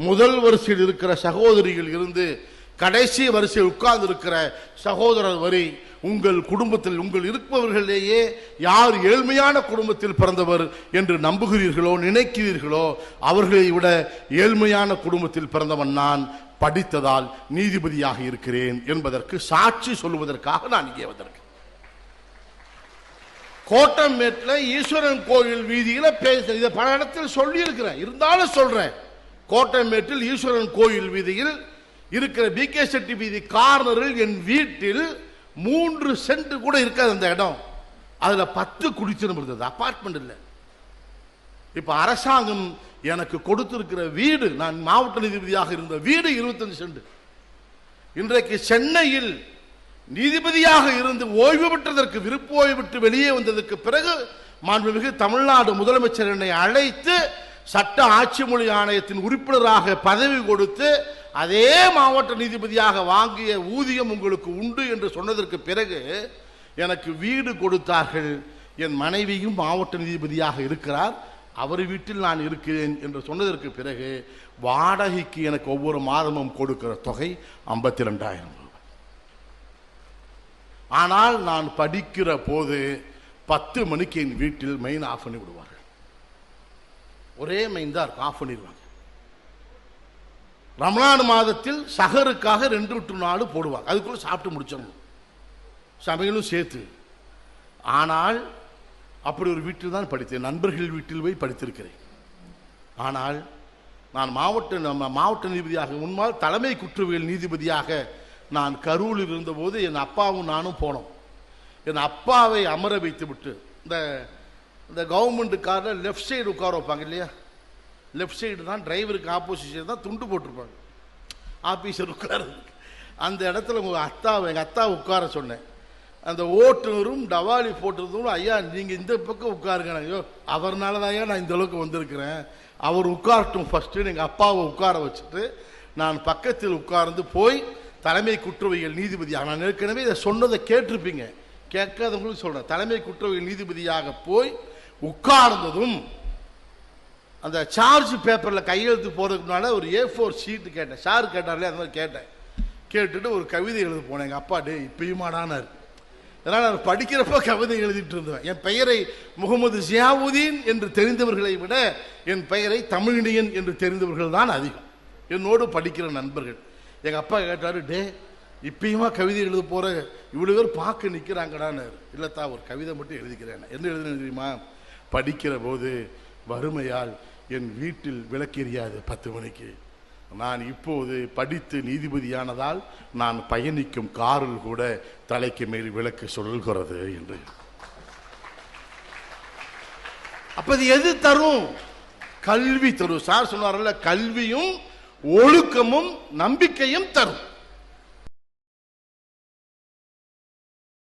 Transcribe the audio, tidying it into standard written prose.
முதல் வரிசையில் இருக்கிற சகோதரிகள் இருந்து கடைசி வரிசையில் உட்கார்ந்து இருக்கிற சகோதரர் வரை உங்கள் குடும்பத்தில் உங்கள் இருப்பவர்களேயே யார் ஏழ்மையான குடும்பத்தில் பிறந்தவர் என்று நம்புகிறீர்களோ நினைக்கிறீர்களோ அவர்களை விட ஏழ்மையான குடும்பத்தில் பிறந்தவன் நான். படித்ததால் நீதிபதியாக இருக்கிறேன் என்பதற்கு சாட்சி சொல்வதற்காக நான் இங்கே வந்திருக்கேன். கோட்டமேட்டில் ஈஸ்வரன் கோயில் வீதியில பேச இதை பல இடத்தில் சொல்லி இருக்கிறேன், இருந்தாலும் சொல்றேன். கோட்டமேட்டில் ஈஸ்வரன் கோயில் வீதியில் இருக்கிற பிகே செட்டி வீதி கார்னரில் என் வீட்டில் 3 சென்ட் கூட இருக்காது அந்த இடம். அதுல 10 குடித்தனம் இருந்தது, அபார்ட்மெண்ட் இல்லை. இப்ப அரசாங்கம் எனக்கு கொடுத்திருக்கிற வீடு, நான் மாவட்ட நீதிபதியாக இருந்த வீடு 25 சென்ட். இன்றைக்கு சென்னையில் நீதிபதியாக இருந்து ஓய்வு பெற்றதற்கு விருப்ப ஓய்வு பெற்று வெளியே வந்ததற்கு பிறகு மாண்புமிகு தமிழ்நாடு முதலமைச்சர் என்னை அழைத்து சட்ட ஆட்சி மொழி ஆணையத்தின் உறுப்பினராக பதவி கொடுத்து அதே மாவட்ட நீதிபதியாக வாங்கிய ஊதியம் உங்களுக்கு உண்டு என்று சொன்னதற்கு பிறகு எனக்கு வீடு கொடுத்தார்கள். என் மனைவியும் மாவட்ட நீதிபதியாக இருக்கிறார், அவர் வீட்டில் நான் இருக்கிறேன் என்று சொன்னதற்கு பிறகு வாடகைக்கு எனக்கு ஒவ்வொரு மாதமும் கொடுக்கிற தொகை 52,000 ரூபாய். ஆனால் நான் படிக்கிற போது 10 மணிக்கு என் வீட்டில் மெயின் ஆஃப் பண்ணி விடுவார்கள். ஒரே மெயின் தான் இருக்கும், ஆஃப் பண்ணிடுவாங்க. ரமலான் மாதத்தில் சஹருக்காக 2 to 4 போடுவாங்க, அதுக்குள்ள சாப்பிட்டு முடிச்சிடணும், சமையலும் சேர்த்து. ஆனால் அப்படி ஒரு வீட்டில் தான் படித்தேன், நண்பர்கள் வீட்டில் போய் படித்திருக்கிறேன். ஆனால் நான் மாவட்ட நீதிபதியாக முன்னால் தலைமை குற்றவியல் நீதிபதியாக நான் கரூரில் இருந்தபோது என் அப்பாவும் நானும் போனோம். என் அப்பாவை அமர வைத்து விட்டு இந்த கவர்மெண்ட் காரில் லெஃப்ட் சைடு உட்கார வைப்பாங்க இல்லையா, லெஃப்ட் சைடு தான் டிரைவருக்கு ஆப்போசிஷன் தான் துண்டு போட்டிருப்பாங்க ஆபீசர் உட்கார. அந்த இடத்துல எங்கள் அத்தா உட்கார சொன்னேன். அந்த ஓட்டுநரும் டவாலி போட்டிருந்தோம், ஐயா நீங்கள் இந்த பக்கம் உட்காருங்க. ஐயோ அவர்னால தான் ஐயா நான் இந்த அளவுக்கு வந்திருக்கிறேன், அவர் உட்காரட்டும் ஃபஸ்ட்டு. எங்கள் அப்பாவை உட்கார வச்சுட்டு நான் பக்கத்தில் உட்கார்ந்து போய் தலைமை குற்றவியல் நீதிபதியாக, நான் ஏற்கனவே இதை சொன்னதை கேட்டிருப்பீங்க, கேட்காதவங்களுக்கு சொல்கிறேன், தலைமை குற்றவியல் நீதிபதியாக போய் உட்கார்ந்ததும் அந்த சார்ஜ் பேப்பரில் கையெழுத்து போகிறதுக்கு முன்னால் ஒரு A4 ஷீட்டு கேட்டேன். சார் கேட்டார்லே அந்த மாதிரி கேட்டேன். கேட்டுட்டு ஒரு கவிதை எழுத போனேன். எங்கள் அப்பா டே இப்பயுமாடானார். அதனால் நான் படிக்கிறப்ப கவிதை எழுதிட்டு இருந்தேன். என் பெயரை முகமது ஜியாவுதீன் என்று தெரிந்தவர்களை விட என் பெயரை தமிழினியன் என்று தெரிந்தவர்கள் தான் அதிகம், என்னோடு படிக்கிற நண்பர்கள். எங்கள் அப்பா கேட்டார், டே இப்பயுமா கவிதை எழுத போகிற, இவ்வளோ பேர் பார்க்க நிற்கிறாங்கடான்னு. இல்லைத்தா ஒரு கவிதை மட்டும் எழுதிக்கிறேன். என்ன எழுதுனேன் தெரியுமா? படிக்கிற போது வறுமையால் என் வீட்டில் விளக்கெரியாது 10 மணிக்கு. நான் இப்போது படித்து நீதிபதியானதால் நான் பயணிக்கும் காரில் கூட தலைக்கு மேல் விளக்கு சொல்கிறது என்று. அப்ப இது எது தரும்? கல்வி தரும். சார் சொன்னார்ல, கல்வியும் ஒழுக்கமும் நம்பிக்கையும் தரும்.